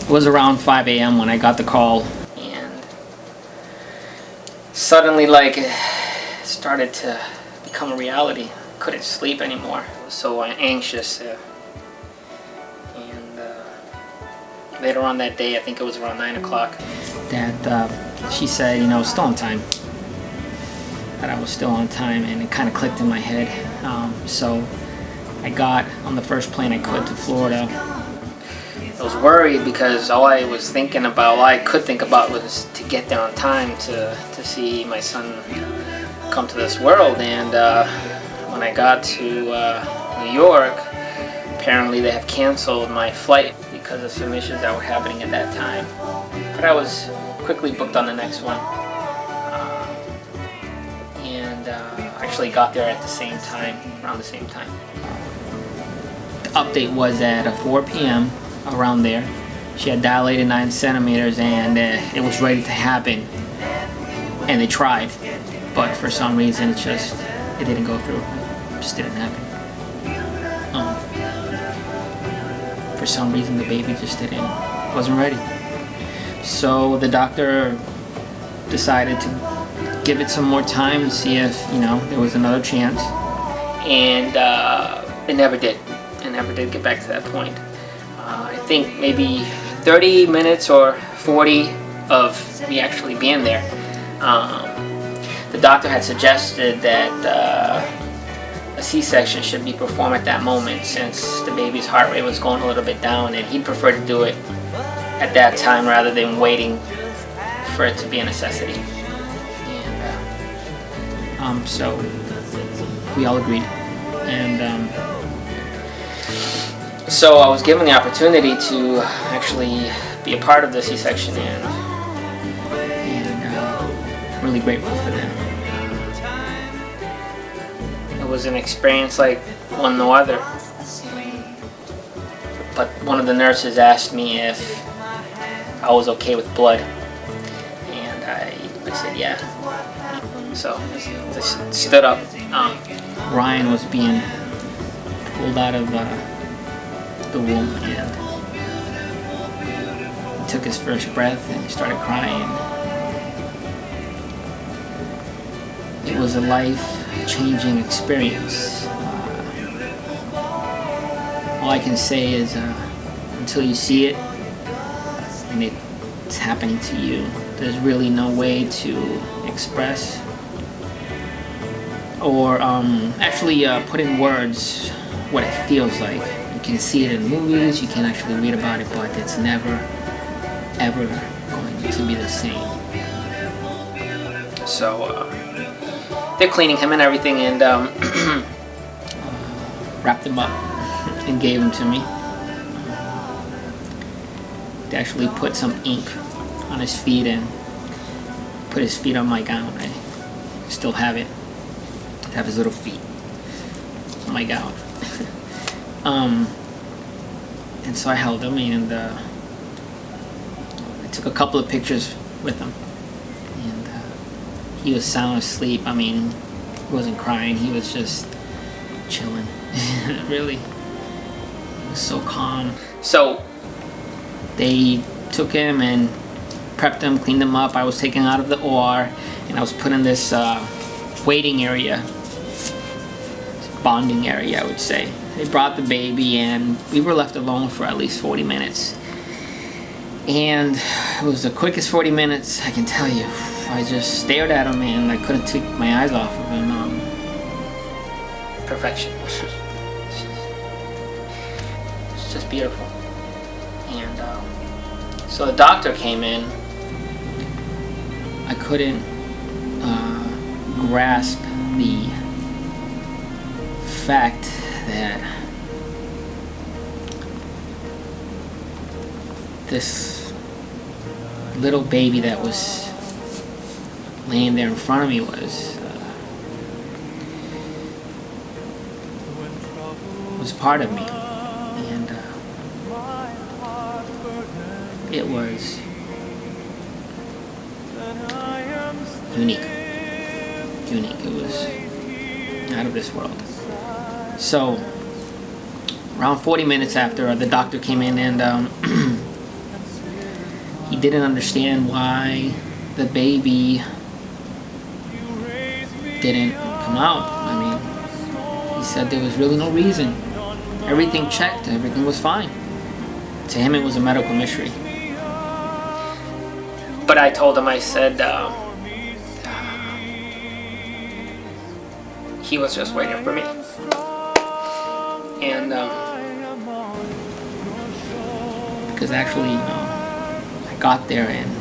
It was around 5 a.m. when I got the call, and suddenly, like, it started to become a reality. Couldn't sleep anymore. I was so anxious. Later on that day, I think it was around 9 o'clock, that she said, you know, still on time. That I was still on time, and it kind of clicked in my head. So I got on the first plane I could to Florida. I was worried because all I could think about was to get there on time to see my son come to this world. And when I got to New York, apparently they have canceled my flight because of some issues that were happening at that time. But I was quickly booked on the next one. Actually got there at the same time, around the same time. The update was at 4 p.m. around there. She had dilated 9 centimeters, and it was ready to happen. And they tried, but for some reason it didn't go through. It just didn't happen. For some reason the baby just wasn't ready. So the doctor decided to give it some more time to see if, you know, there was another chance. And it never did. It never did get back to that point. I think maybe 30 minutes or 40 of me actually being there. The doctor had suggested that a C-section should be performed at that moment, since the baby's heart rate was going a little bit down, and he preferred to do it at that time rather than waiting for it to be a necessity. So we all agreed, and so I was given the opportunity to actually be a part of the C-section, and really grateful for that. It was an experience like no other. But one of the nurses asked me if I was okay with blood, and I said yeah. So I stood up. Ryan was being pulled out of the womb, and he took his first breath and he started crying. It was a life-changing experience. All I can say is until you see it and it's happening to you, there's really no way to express or actually put in words what it feels like. You can see it in movies, you can actually read about it, but it's never ever going to be the same. So they're cleaning him and everything, and wrapped him up and gave him to me. They actually put some ink on his feet and put his feet on my gown. I still have it. I have his little feet on my gown. And so I held him, and I took a couple of pictures with him. And he was sound asleep. I mean, he wasn't crying. He was just chilling. Really. He was so calm. So they took him and prepped him, cleaned him up. I was taken out of the OR, and I was put in this waiting area, bonding area, I would say. They brought the baby, and we were left alone for at least 40 minutes. And it was the quickest 40 minutes, I can tell you. I just stared at him, and I couldn't take my eyes off of him. Perfection. It's just beautiful. And so the doctor came in. I couldn't grasp the fact that this little baby that was laying there in front of me was part of me, and it was unique. It was out of this world. So around 40 minutes after, the doctor came in, and he didn't understand why the baby didn't come out. I mean, he said there was really no reason. Everything checked, everything was fine. To him, it was a medical mystery. But I told him, I said, he was just waiting for me. And, because actually, I got there and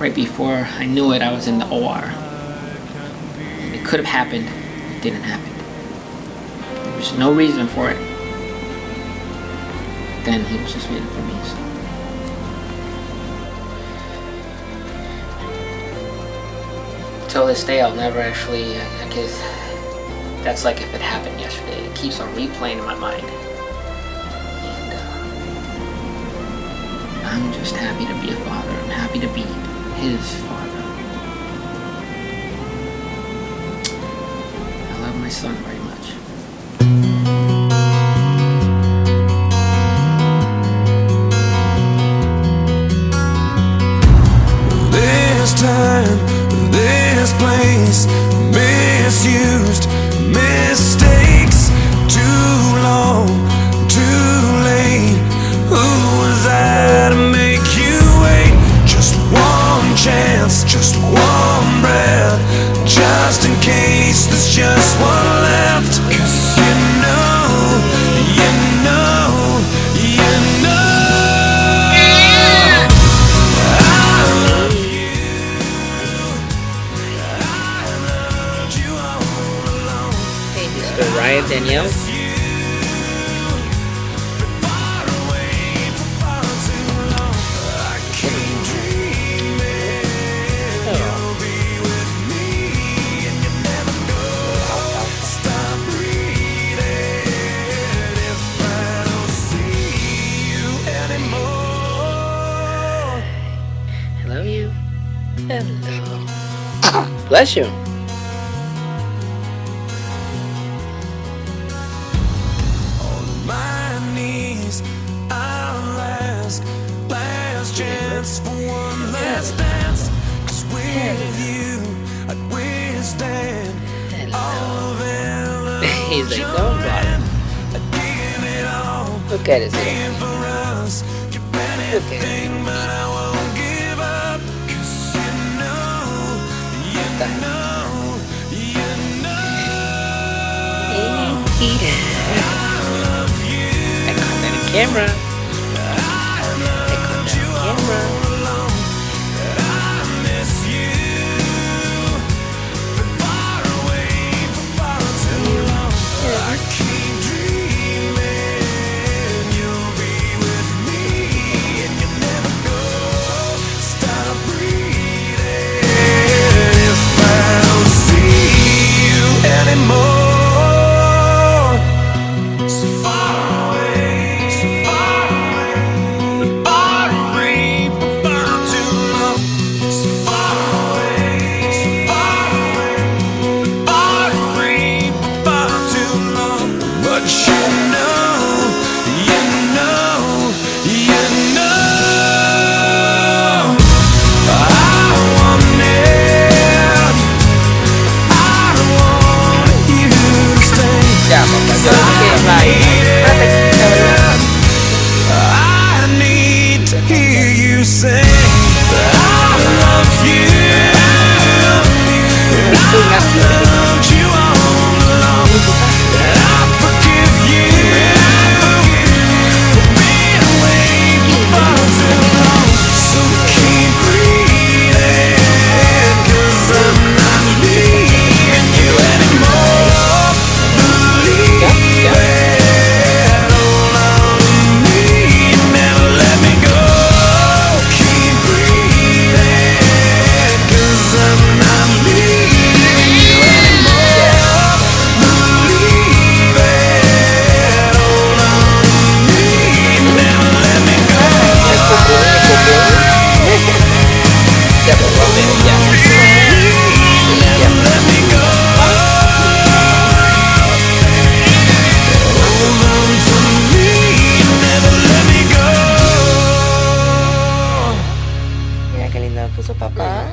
right before I knew it, I was in the OR. It could have happened, it didn't happen. There was no reason for it. Then he was just waiting for me, so. Till this day, I'll never actually, I guess, that's like if it happened yesterday. It keeps on replaying in my mind. And I'm just happy to be a father. I'm happy to be his father. I love my son very much. This time, this place, misused, mistakes, too long, too late. Who was I to make you wait? Just one chance, just one breath, just in case there's just one left. 'Cause you know, you know, you know. Ryan Daniel. I love you. Hello. Bless you. Chance for one last dance, 'cause with you I'd withstand all of it. He's like, don't bother. Look at his hair. Look at him. But I won't give up, 'cause you know, you know, you know. I love you. I caught that in camera. So far away, so far puso papá.